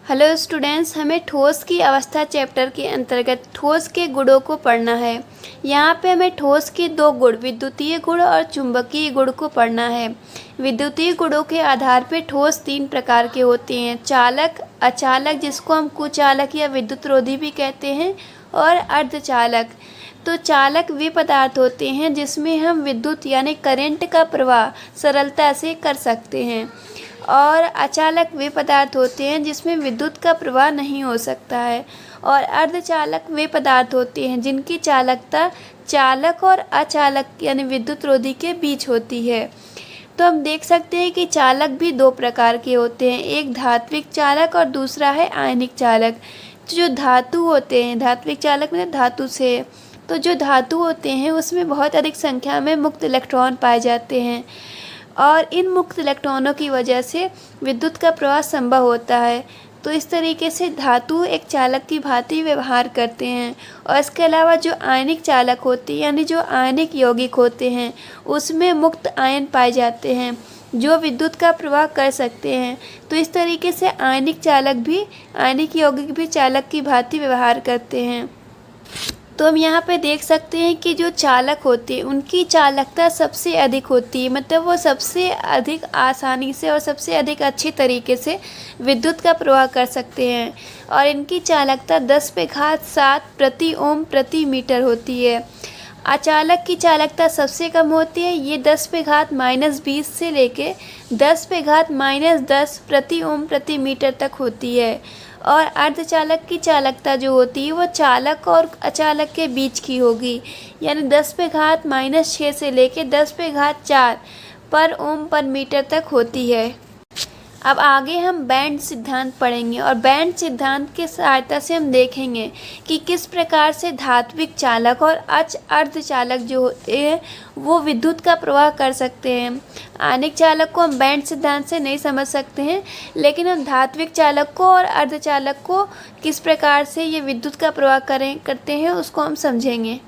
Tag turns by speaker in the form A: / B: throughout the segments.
A: Hello students, हमें ठोस की अवस्था चैप्टर के अंतर्गत ठोस के गुणों को पढ़ना है। यहाँ पे हमें ठोस के दो गुण, विद्युतीय गुण और चुंबकीय गुण को पढ़ना है। विद्युतीय गुणों के आधार पे ठोस तीन प्रकार के होते हैं: चालक, अचालक जिसको हम कुचालक या विद्युतरोधी भी कहते हैं, और अर्धचालक। तो चालक वे पदार्थ होते हैं जिसमें हम विद्युत यानी करंट का प्रवाह सरलता से कर सकते हैं, और अचालक वे पदार्थ होते हैं जिसमें विद्युत का प्रवाह नहीं हो सकता है, और अर्धचालक वे पदार्थ होते हैं जिनकी चालकता चालक और अचालक यानी विद्युतरोधी के बीच होती है। तो हम देख सकते हैं कि चालक भी दो प्रकार के होते हैं, एक धात्विक चालक और दूसरा है आयनिक चालक। तो जो धातु होते हैं, धात्विक चालक में धातु से है, तो जो धातु होते हैं उसमें बहुत अधिक संख्या में मुक्त इलेक्ट्रॉन पाए जाते हैं, और इन मुक्त इलेक्ट्रॉनों की वजह से विद्युत का प्रवाह संभव होता है। तो इस तरीके से धातु एक चालक की भांति व्यवहार करते हैं। और इसके अलावा जो आयनिक चालक होते हैं यानी जो आयनिक यौगिक होते हैं, उसमें मुक्त आयन पाए जाते हैं जो विद्युत का प्रवाह कर सकते हैं। तो इस तरीके से आयनिक यौगिक भी चालक की भांति व्यवहार करते हैं। तो हम यहाँ पे देख सकते हैं कि जो चालक होते हैं उनकी चालकता सबसे अधिक होती है, मतलब वो सबसे अधिक आसानी से और सबसे अधिक अच्छी तरीके से विद्युत का प्रवाह कर सकते हैं, और इनकी चालकता 10⁻7 प्रति ओम प्रति मीटर होती है। अचालक की चालकता सबसे कम होती है, ये 10⁻−20 से लेके 10⁻−10 प्रति ओम प्रति मीटर तक होती है। और अर्धचालक की चालकता जो होती है वो चालक और अचालक के बीच की होगी, यानी 10⁻−6 से लेके 10⁻4 पर ओम पर मीटर तक होती है। अब आगे हम बैंड सिद्धांत पढ़ेंगे, और बैंड सिद्धांत की सहायता से हम देखेंगे कि किस प्रकार से धात्विक चालक और अर्धचालक जो होते हैं वो विद्युत का प्रवाह कर सकते हैं। आयनिक चालक को हम बैंड सिद्धांत से नहीं समझ सकते हैं, लेकिन हम धात्विक चालक को और अर्धचालक को किस प्रकार से ये विद्युत का प्रवाह करते हैं उसको हम समझेंगे।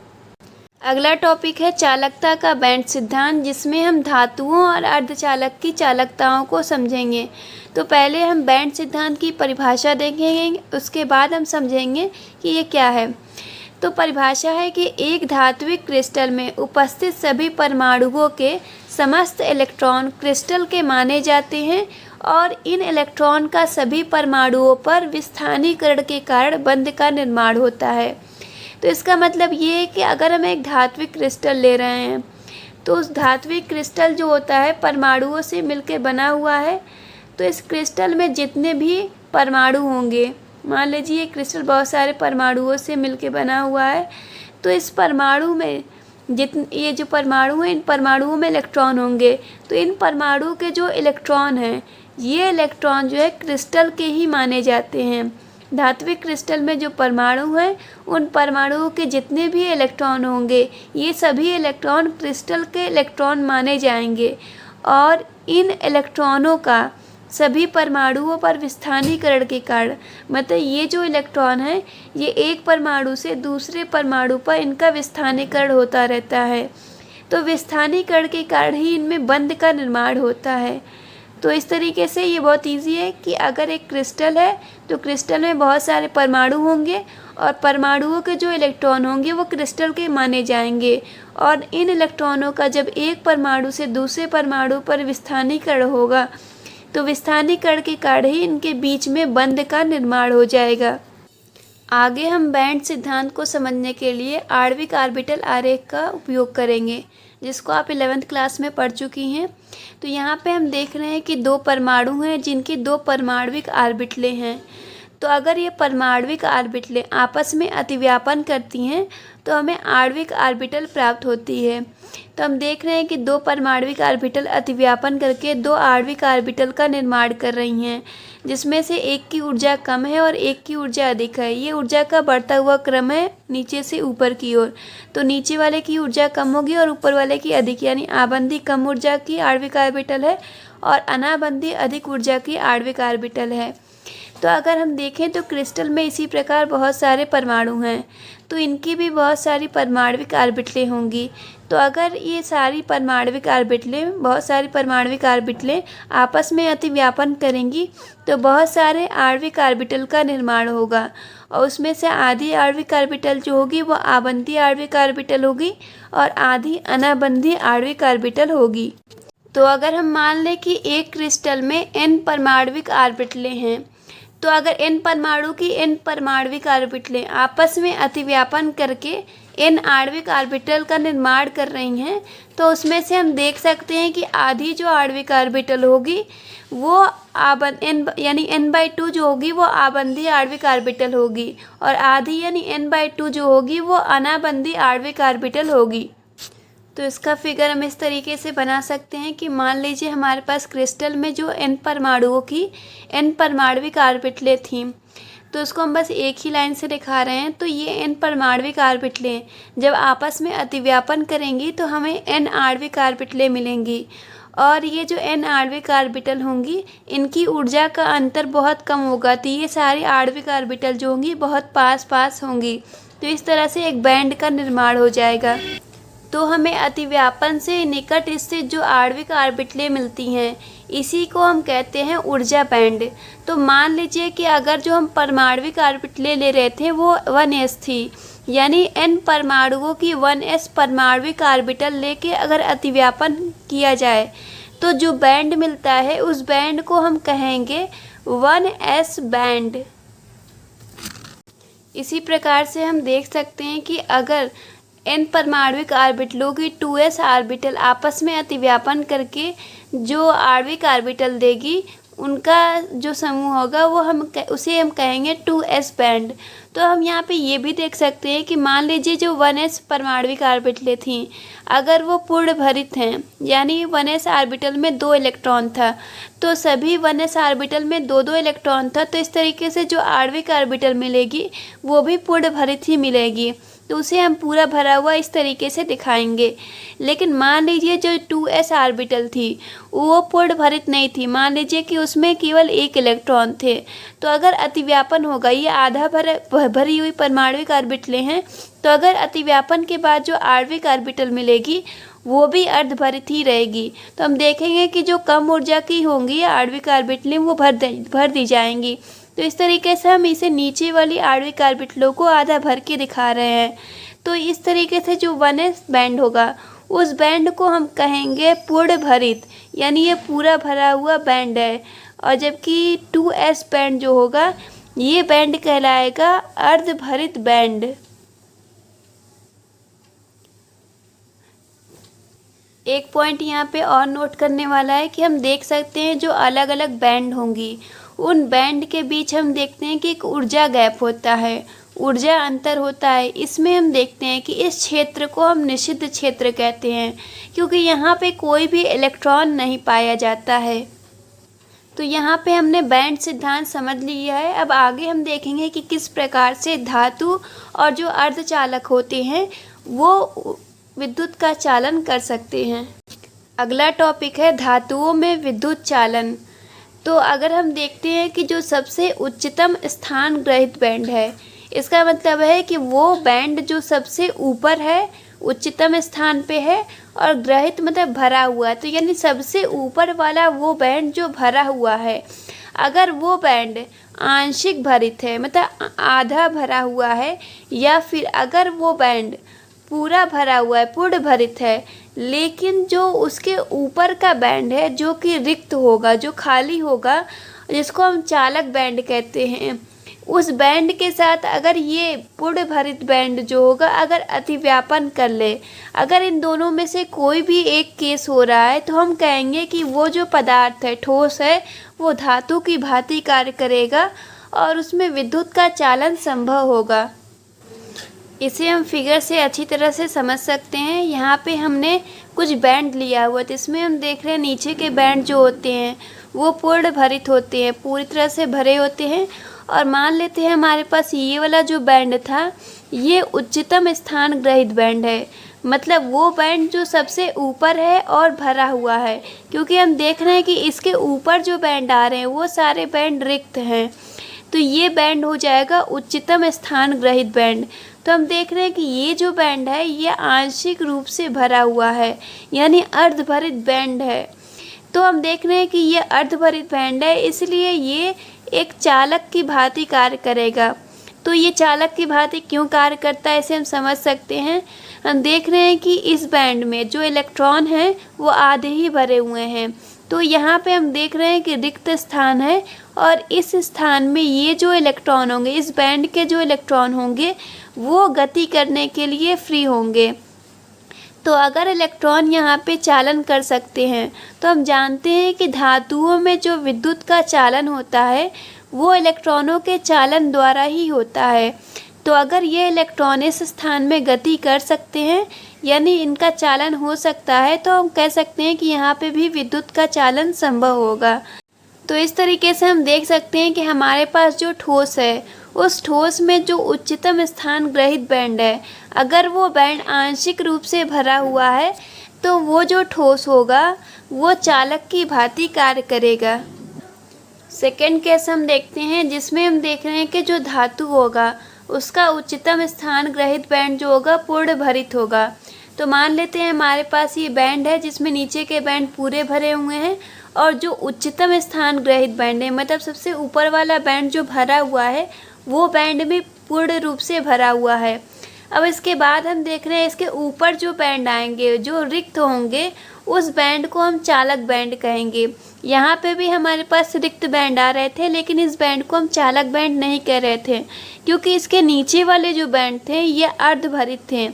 A: अगला टॉपिक है चालकता का बैंड सिद्धांत, जिसमें हम धातुओं और अर्धचालक की चालकताओं को समझेंगे। तो पहले हम बैंड सिद्धांत की परिभाषा देखेंगे, उसके बाद हम समझेंगे कि ये क्या है। तो परिभाषा है कि एक धात्विक क्रिस्टल में उपस्थित सभी परमाणुओं के समस्त इलेक्ट्रॉन क्रिस्टल के माने जाते हैं, और इन इलेक्ट्रॉन का सभी परमाणुओं पर विस्थानीकरण के कारण बंध का निर्माण होता है। तो इसका मतलब ये है कि अगर हम एक धात्विक क्रिस्टल ले रहे हैं तो उस धात्विक क्रिस्टल जो होता है परमाणुओं से मिलकर बना हुआ है। तो इस क्रिस्टल में जितने भी परमाणु होंगे, मान लीजिए क्रिस्टल बहुत सारे परमाणुओं से मिलकर बना हुआ है, तो इस परमाणु में ये जो परमाणु हैं इन परमाणुओं में इलेक्ट्रॉन होंगे। तो इन परमाणु के जो इलेक्ट्रॉन हैं, ये इलेक्ट्रॉन जो है क्रिस्टल के ही माने जाते हैं। धात्विक क्रिस्टल में जो परमाणु हैं उन परमाणुओं के जितने भी इलेक्ट्रॉन होंगे ये सभी इलेक्ट्रॉन क्रिस्टल के इलेक्ट्रॉन माने जाएंगे, और इन इलेक्ट्रॉनों का सभी परमाणुओं पर विस्थानीकरण के कारण, मतलब ये जो इलेक्ट्रॉन है ये एक परमाणु से दूसरे परमाणु पर इनका विस्थानीकरण होता रहता है। तो विस्थानीकरण के कारण ही इनमें बंध का निर्माण होता है। तो इस तरीके से ये बहुत इजी है कि अगर एक क्रिस्टल है तो क्रिस्टल में बहुत सारे परमाणु होंगे, और परमाणुओं के जो इलेक्ट्रॉन होंगे वो क्रिस्टल के माने जाएंगे, और इन इलेक्ट्रॉनों का जब एक परमाणु से दूसरे परमाणु पर विस्थानीकरण होगा तो विस्थानीकरण के कारण ही इनके बीच में बंध का निर्माण हो जाएगा। आगे हम बैंड सिद्धांत को समझने के लिए आणविक ऑर्बिटल आरेख का उपयोग करेंगे, जिसको आप 11th क्लास में पढ़ चुकी हैं। तो यहाँ पे हम देख रहे हैं कि दो परमाणु हैं जिनकी दो परमाणविक ऑर्बिटलें हैं। तो अगर ये परमाणविक ऑर्बिटलें आपस में अतिव्यापन करती हैं तो हमें आणविक ऑर्बिटल प्राप्त होती है। तो हम देख रहे हैं कि दो परमाणविक ऑर्बिटल अतिव्यापन करके दो आणविक ऑर्बिटल का निर्माण कर रही हैं, जिसमें से एक की ऊर्जा कम है और एक की ऊर्जा अधिक है। ये ऊर्जा का बढ़ता हुआ क्रम है नीचे से ऊपर की ओर। तो नीचे वाले की ऊर्जा कम होगी और ऊपर वाले की अधिक, यानी आबंधी कम ऊर्जा की आणविक ऑर्बिटल है और अनाबंधी अधिक ऊर्जा की आणविक ऑर्बिटल है। तो अगर हम देखें तो क्रिस्टल में इसी प्रकार बहुत सारे परमाणु हैं, तो इनकी भी बहुत सारी परमाणविक ऑर्बिटलें होंगी। तो अगर ये सारी परमाणविक ऑर्बिटलें, बहुत सारी परमाणविक ऑर्बिटलें आपस में अतिव्यापन करेंगी तो बहुत सारे आणविक ऑर्बिटल का निर्माण होगा, और उसमें से आधी आणविक ऑर्बिटल जो होगी वो आबंधी आणविक ऑर्बिटल होगी और आधी अनाबंधी आणविक ऑर्बिटल होगी। तो अगर हम मान लें कि एक क्रिस्टल में n परमाणविक ऑर्बिटलें हैं, तो अगर n परमाणु की n परमाणविक ऑर्बिटलें आपस में अतिव्यापन करके n आणविक ऑर्बिटल का निर्माण कर रही हैं, तो उसमें से हम देख सकते हैं कि आधी जो आणविक ऑर्बिटल होगी वो यानी n/2 जो होगी वो आबंधी आणविक ऑर्बिटल होगी, और आधी यानी n/2 जो होगी वो अनाबंधी आणविक ऑर्बिटल होगी। तो इसका फिगर हम इस तरीके से बना सकते हैं कि मान लीजिए हमारे पास क्रिस्टल में जो n परमाणुओं की n परमाणविक ऑर्बिटलें थीं, तो उसको हम बस एक ही लाइन से दिखा रहे हैं। तो ये n परमाणविक ऑर्बिटलें जब आपस में अतिव्यापन करेंगी तो हमें n आणविक ऑर्बिटलें मिलेंगी, और ये जो n आणविक ऑर्बिटल होंगी इनकी ऊर्जा का अंतर बहुत कम होगा, तो ये सारी आणविक ऑर्बिटल जो होंगी बहुत पास पास होंगी। तो इस तरह से एक बैंड का निर्माण हो जाएगा। तो हमें अतिव्यापन से निकट स्थित जो आणविक ऑर्बिटलें मिलती हैं इसी को हम कहते हैं ऊर्जा बैंड। तो मान लीजिए कि अगर जो हम परमाणविक ऑर्बिटलें ले रहे थे वो 1s थी, यानी n परमाणुओं की 1s परमाणविक ऑर्बिटल लेके अगर अतिव्यापन किया जाए तो जो बैंड मिलता है उस बैंड को हम कहेंगे 1s बैंड। इसी प्रकार से हम देख सकते हैं कि अगर n परमाणविक ऑर्बिटलों की 2s ऑर्बिटल आपस में अतिव्यापन करके जो आणविक ऑर्बिटल देगी उनका जो समूह होगा वो उसे हम कहेंगे 2s बैंड। तो हम यहाँ पे ये भी देख सकते हैं कि मान लीजिए जो 1s परमाणविक ऑर्बिटलें थीं अगर वो पूर्ण भरित हैं, यानी 1s ऑर्बिटल में 2 इलेक्ट्रॉन था, तो सभी 1s ऑर्बिटल में 2-2 इलेक्ट्रॉन था, तो इस तरीके से जो आणविक ऑर्बिटल मिलेगी वो भी पूर्ण भरित ही मिलेगी, तो उसे हम पूरा भरा हुआ इस तरीके से दिखाएंगे। लेकिन मान लीजिए जो 2s ऑर्बिटल थी वो पूर्ण भरित नहीं थी, मान लीजिए कि उसमें केवल 1 इलेक्ट्रॉन थे, तो अगर अतिव्यापन होगा, ये आधा भरी हुई परमाणविक ऑर्बिटलें हैं, तो अगर अतिव्यापन के बाद जो आणविक ऑर्बिटल मिलेगी वो भी अर्धभरित ही रहेगी। तो हम देखेंगे कि जो कम ऊर्जा की होंगी आणविक ऑर्बिटलें वो भर दी जाएंगी। तो इस तरीके से हम इसे नीचे वाली आणविक ऑर्बिटलों को आधा भर के दिखा रहे हैं। तो इस तरीके से जो 1s बैंड होगा उस बैंड को हम कहेंगे पूर्ण भरित, यानी ये पूरा भरा हुआ बैंड है, और जबकि 2s बैंड जो होगा ये बैंड कहलाएगा अर्धभरित बैंड। एक पॉइंट यहाँ पे और नोट करने वाला है कि हम देख सकते हैं जो अलग अलग बैंड होंगी उन बैंड के बीच हम देखते हैं कि एक ऊर्जा गैप होता है, ऊर्जा अंतर होता है। इसमें हम देखते हैं कि इस क्षेत्र को हम निषिद्ध क्षेत्र कहते हैं, क्योंकि यहाँ पे कोई भी इलेक्ट्रॉन नहीं पाया जाता है। तो यहाँ पे हमने बैंड सिद्धांत समझ लिया है। अब आगे हम देखेंगे कि किस प्रकार से धातु और जो अर्धचालक होते हैं वो विद्युत का चालन कर सकते हैं। अगला टॉपिक है धातुओं में विद्युत चालन। तो अगर हम देखते हैं कि जो सबसे उच्चतम स्थान ग्रहित बैंड है, इसका मतलब है कि वो बैंड जो सबसे ऊपर है, उच्चतम स्थान पे है, और ग्रहित मतलब भरा हुआ, तो यानी सबसे ऊपर वाला वो बैंड जो भरा हुआ है। अगर वो बैंड आंशिक भरित है मतलब आधा भरा हुआ है, या फिर अगर वो बैंड पूरा भरा हुआ है, पूर्ण भरित है, लेकिन जो उसके ऊपर का बैंड है जो कि रिक्त होगा, जो खाली होगा, जिसको हम चालक बैंड कहते हैं, उस बैंड के साथ अगर ये पूर्ण भरित बैंड जो होगा अगर अतिव्यापन कर ले, अगर इन दोनों में से कोई भी एक केस हो रहा है, तो हम कहेंगे कि वो जो पदार्थ है, ठोस है, वो धातु की भांति कार्य करेगा और उसमें विद्युत का चालन संभव होगा। इसे हम फिगर से अच्छी तरह से समझ सकते हैं। यहाँ पे हमने कुछ बैंड लिया हुआ, तो इसमें हम देख रहे हैं नीचे के बैंड जो होते हैं वो पूर्ण भरित होते हैं, पूरी तरह से भरे होते हैं। और मान लेते हैं हमारे पास ये वाला जो बैंड था ये उच्चतम स्थान ग्रहित बैंड है, मतलब वो बैंड जो सबसे ऊपर है और भरा हुआ है, क्योंकि हम देख रहे हैं कि इसके ऊपर जो बैंड आ रहे हैं वो सारे बैंड रिक्त हैं, तो ये बैंड हो जाएगा उच्चतम स्थान ग्रहित बैंड। तो तो हम देख रहे हैं कि ये जो बैंड है ये आंशिक रूप से भरा हुआ है, यानी अर्धभरित बैंड है। तो हम देख रहे हैं कि ये अर्धभरित बैंड है, इसलिए ये एक चालक की भांति कार्य करेगा। तो ये चालक की भांति क्यों कार्य करता है इसे हम समझ सकते हैं। हम देख रहे हैं कि इस बैंड में जो इलेक्ट्रॉन हैं वो आधे ही भरे हुए हैं। तो यहाँ पे हम देख रहे हैं कि रिक्त स्थान है और इस स्थान में ये जो इलेक्ट्रॉन होंगे, इस बैंड के जो इलेक्ट्रॉन होंगे वो गति करने के लिए फ्री होंगे। तो अगर इलेक्ट्रॉन यहाँ पे चालन कर सकते हैं तो हम जानते हैं कि धातुओं में जो विद्युत का चालन होता है वो इलेक्ट्रॉनों के चालन द्वारा ही होता है। तो अगर ये इलेक्ट्रॉन इस स्थान में गति कर सकते हैं यानी इनका चालन हो सकता है, तो हम कह सकते हैं कि यहाँ पे भी विद्युत का चालन संभव होगा। तो इस तरीके से हम देख सकते हैं कि हमारे पास जो ठोस है उस ठोस में जो उच्चतम स्थान ग्रहित बैंड है, अगर वो बैंड आंशिक रूप से भरा हुआ है तो वो जो ठोस होगा वो चालक की भांति कार्य करेगा। सेकेंड केस हम देखते हैं जिसमें हम देख रहे हैं कि जो धातु होगा उसका उच्चतम स्थान ग्रहित बैंड जो होगा पूर्ण भरित होगा। तो मान लेते हैं हमारे पास ये बैंड है जिसमें नीचे के बैंड पूरे भरे हुए हैं और जो उच्चतम स्थान ग्रहित बैंड है, मतलब सबसे ऊपर वाला बैंड जो भरा हुआ है वो बैंड भी पूर्ण रूप से भरा हुआ है। अब इसके बाद हम देख रहे हैं इसके ऊपर जो बैंड आएंगे जो रिक्त होंगे उस बैंड को हम चालक बैंड कहेंगे। यहाँ पे भी हमारे पास रिक्त बैंड आ रहे थे, लेकिन इस बैंड को हम चालक बैंड नहीं कह रहे थे क्योंकि इसके नीचे वाले जो बैंड थे ये अर्धभरित थे।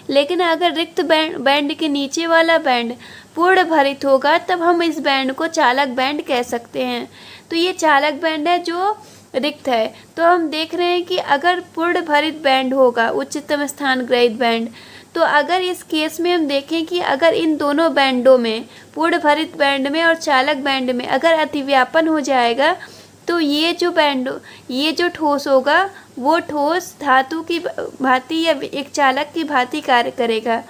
A: लेकिन अगर रिक्त बैंड के नीचे वाला बैंड पूर्ण भरित होगा तब हम इस बैंड को चालक बैंड कह सकते हैं। तो ये चालक बैंड है जो रिक्त है। तो हम देख रहे हैं कि अगर पूर्ण भरित बैंड होगा उच्चतम स्थान ग्रहित बैंड, तो अगर इस केस में हम देखें कि अगर इन दोनों बैंडों में, पूर्ण भरित बैंड में और चालक बैंड में अगर अतिव्यापन हो जाएगा तो ये जो ठोस होगा वो ठोस धातु की भांति या एक चालक की भांति कार्य करेगा।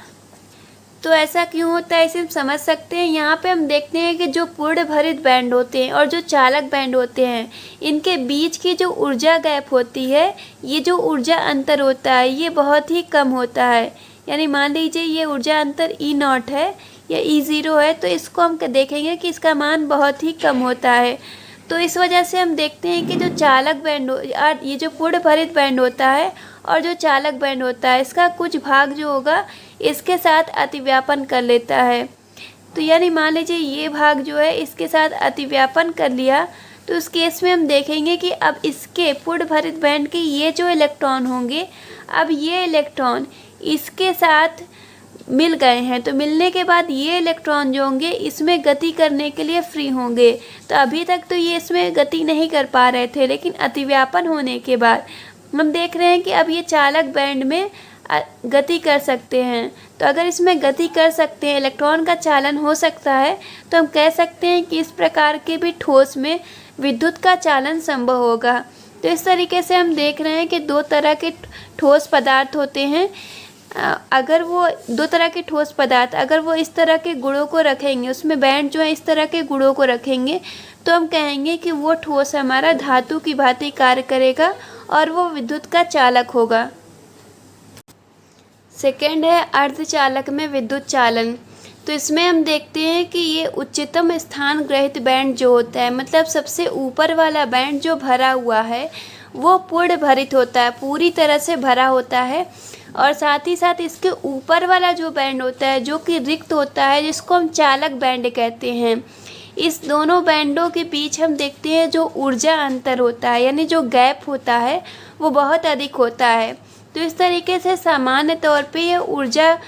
A: तो ऐसा क्यों होता है इसे हम समझ सकते हैं। यहाँ पे हम देखते हैं कि जो पूर्ण भरित बैंड होते हैं और जो चालक बैंड होते हैं इनके बीच की जो ऊर्जा गैप होती है, ये जो ऊर्जा अंतर होता है ये बहुत ही कम होता है। यानी मान लीजिए ये ऊर्जा अंतर E0 है या E0 है, तो इसको हम देखेंगे कि इसका मान बहुत ही कम होता है। तो इस वजह से हम देखते हैं कि जो चालक बैंड ये जो पूर्ण भरित बैंड होता है और जो चालक बैंड होता है इसका कुछ भाग जो होगा इसके साथ अतिव्यापन कर लेता है। तो यानी मान लीजिए ये भाग जो है इसके साथ अतिव्यापन कर लिया, तो उस केस में हम देखेंगे कि अब इसके पूर्ण भरित बैंड के ये जो इलेक्ट्रॉन होंगे, अब ये इलेक्ट्रॉन इसके साथ मिल गए हैं। तो मिलने के बाद ये इलेक्ट्रॉन जो होंगे इसमें गति करने के लिए फ्री होंगे। तो अभी तक तो ये इसमें गति नहीं कर पा रहे थे, लेकिन अतिव्यापन होने के बाद हम देख रहे हैं कि अब ये चालक बैंड में गति कर सकते हैं। तो अगर इसमें गति कर सकते हैं, इलेक्ट्रॉन का चालन हो सकता है, तो हम कह सकते हैं कि इस प्रकार के भी ठोस में विद्युत का चालन संभव होगा। तो इस तरीके से हम देख रहे हैं कि दो तरह के ठोस पदार्थ होते हैं। अगर वो दो तरह के ठोस पदार्थ अगर वो इस तरह के गुणों को रखेंगे, उसमें बैंड जो है इस तरह के गुणों को रखेंगे, तो हम कहेंगे कि वो ठोस हमारा धातु की भांति कार्य करेगा और वो विद्युत का चालक होगा। सेकेंड है अर्धचालक में विद्युत चालन। तो इसमें हम देखते हैं कि ये उच्चतम स्थान ग्रहित बैंड जो होता है, मतलब सबसे ऊपर वाला बैंड जो भरा हुआ है वो पूर्ण भरित होता है, पूरी तरह से भरा होता है। और साथ ही साथ इसके ऊपर वाला जो बैंड होता है जो कि रिक्त होता है, जिसको हम चालक बैंड कहते हैं। इस दोनों बैंडों के बीच हम देखते हैं जो ऊर्जा अंतर होता है, यानी जो गैप होता है वो बहुत अधिक होता है। तो इस तरीके से सामान्य तौर पे ये ऊर्जा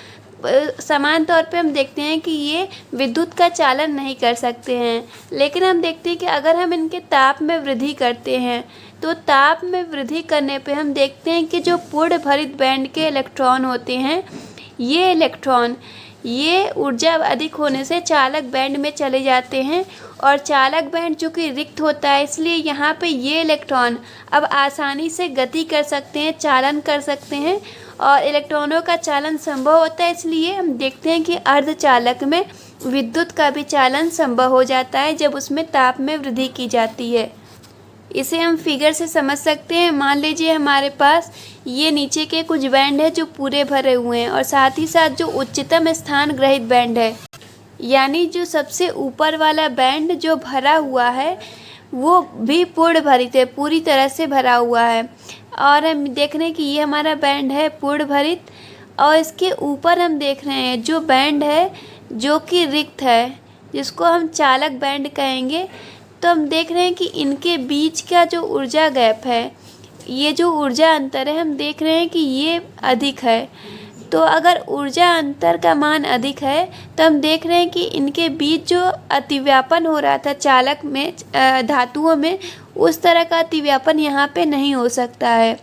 A: समान तौर पे हम देखते हैं कि ये विद्युत का चालन नहीं कर सकते हैं। लेकिन हम देखते हैं कि अगर हम इनके ताप में वृद्धि करते हैं, तो ताप में वृद्धि करने पे हम देखते हैं कि जो पूर्ण भरित बैंड के इलेक्ट्रॉन होते हैं, ये इलेक्ट्रॉन ये ऊर्जा अधिक होने से चालक बैंड में चले जाते हैं। और चालक बैंड चूँकि रिक्त होता है, इसलिए यहाँ पे ये इलेक्ट्रॉन अब आसानी से गति कर सकते हैं, चालन कर सकते हैं और इलेक्ट्रॉनों का चालन संभव होता है। इसलिए हम देखते हैं कि अर्धचालक में विद्युत का भी चालन संभव हो जाता है जब उसमें ताप में वृद्धि की जाती है। इसे हम फिगर से समझ सकते हैं। मान लीजिए हमारे पास ये नीचे के कुछ बैंड है जो पूरे भरे हुए हैं और साथ ही साथ जो उच्चतम स्थान ग्रहित बैंड है, यानी जो सबसे ऊपर वाला बैंड जो भरा हुआ है वो भी पूर्ण भरित है, पूरी तरह से भरा हुआ है। और हम देख रहे हैं कि ये हमारा बैंड है पूर्ण भरित, और इसके ऊपर हम देख रहे हैं जो बैंड है जो कि रिक्त है, जिसको हम चालक बैंड कहेंगे। तो हम देख रहे हैं कि इनके बीच का जो ऊर्जा गैप है, ये जो ऊर्जा अंतर है, हम देख रहे हैं कि ये अधिक है। तो अगर ऊर्जा अंतर का मान अधिक है तो हम देख रहे हैं कि इनके बीच जो अतिव्यापन हो रहा था चालक में, धातुओं में, उस तरह का अतिव्यापन यहाँ पे नहीं हो सकता है।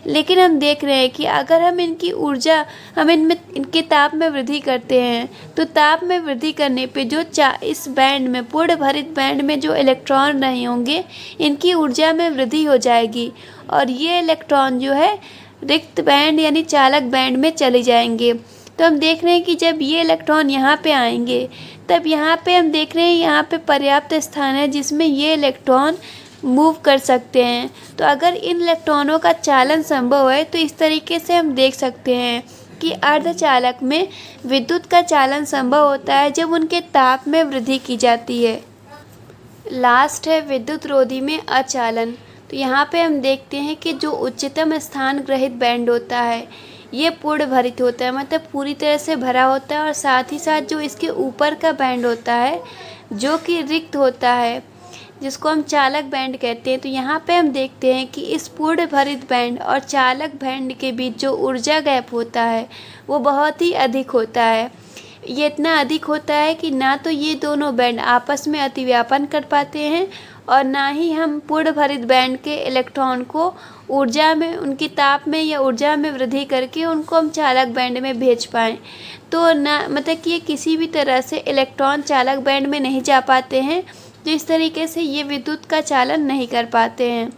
A: लेकिन हम देख रहे हैं कि अगर हम इनकी ऊर्जा, हम इनके ताप में वृद्धि करते हैं तो ताप में वृद्धि करने पे जो इस बैंड में, पूर्ण भरित बैंड में जो इलेक्ट्रॉन नहीं होंगे, इनकी ऊर्जा में वृद्धि हो जाएगी और ये इलेक्ट्रॉन जो है रिक्त बैंड यानी चालक बैंड में चले जाएंगे। तो हम देख रहे हैं कि जब ये इलेक्ट्रॉन यहाँ पे आएंगे तब यहाँ पे हम देख रहे हैं यहाँ पे पर्याप्त स्थान है जिसमें ये इलेक्ट्रॉन मूव कर सकते हैं। तो अगर इन इलेक्ट्रॉनों का चालन संभव है तो इस तरीके से हम देख सकते हैं कि अर्धचालक में विद्युत का चालन संभव होता है जब उनके ताप में वृद्धि की जाती है। लास्ट है विद्युत रोधी में अचालन। तो यहाँ पे हम देखते हैं कि जो उच्चतम स्थान ग्रहित बैंड होता है ये पूर्ण भरित होता है, मतलब पूरी तरह से भरा होता है, और साथ ही साथ जो इसके ऊपर का बैंड होता है जो कि रिक्त होता है, जिसको हम चालक बैंड कहते हैं। तो यहाँ पे हम देखते हैं कि इस पूर्ण भरित बैंड और चालक बैंड के बीच जो ऊर्जा गैप होता है वो बहुत ही अधिक होता है। ये इतना अधिक होता है कि ना तो ये दोनों बैंड आपस में अतिव्यापन कर पाते हैं और ना ही हम पूर्ण भरित बैंड के इलेक्ट्रॉन को ऊर्जा में, उनकी ताप में या ऊर्जा में वृद्धि करके उनको हम चालक बैंड में भेज पाएँ। तो ना, मतलब कि ये किसी भी तरह से इलेक्ट्रॉन चालक बैंड में नहीं जा पाते हैं, तो इस तरीके से ये विद्युत का चालन नहीं कर पाते हैं।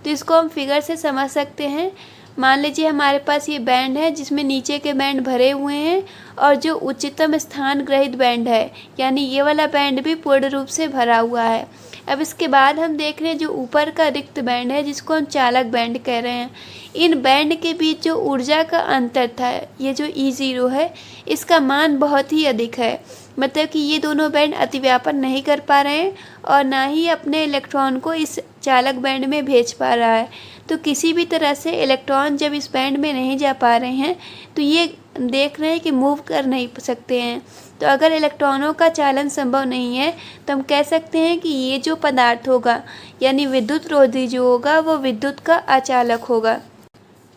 A: तो इसको हम फिगर से समझ सकते हैं। मान लीजिए हमारे पास ये बैंड है जिसमें नीचे के बैंड भरे हुए हैं और जो उच्चतम स्थान ग्रहित बैंड है यानी ये वाला बैंड भी पूर्ण रूप से भरा हुआ है। अब इसके बाद हम देख रहे हैं जो ऊपर का रिक्त बैंड है जिसको हम चालक बैंड कह रहे हैं। इन बैंड के बीच जो ऊर्जा का अंतर था, ये जो E0 है, इसका मान बहुत ही अधिक है। मतलब कि ये दोनों बैंड अतिव्यापन नहीं कर पा रहे हैं और ना ही अपने इलेक्ट्रॉन को इस चालक बैंड में भेज पा रहा है। तो किसी भी तरह से इलेक्ट्रॉन जब इस बैंड में नहीं जा पा रहे हैं तो ये देख रहे हैं कि मूव कर नहीं सकते हैं। तो अगर इलेक्ट्रॉनों का चालन संभव नहीं है तो हम कह सकते हैं कि ये जो पदार्थ होगा यानी विद्युत रोधी जो होगा वो विद्युत का अचालक होगा।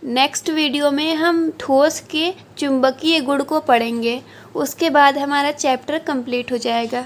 A: नेक्स्ट वीडियो में हम ठोस के चुंबकीय गुण को पढ़ेंगे। उसके बाद हमारा चैप्टर कंप्लीट हो जाएगा।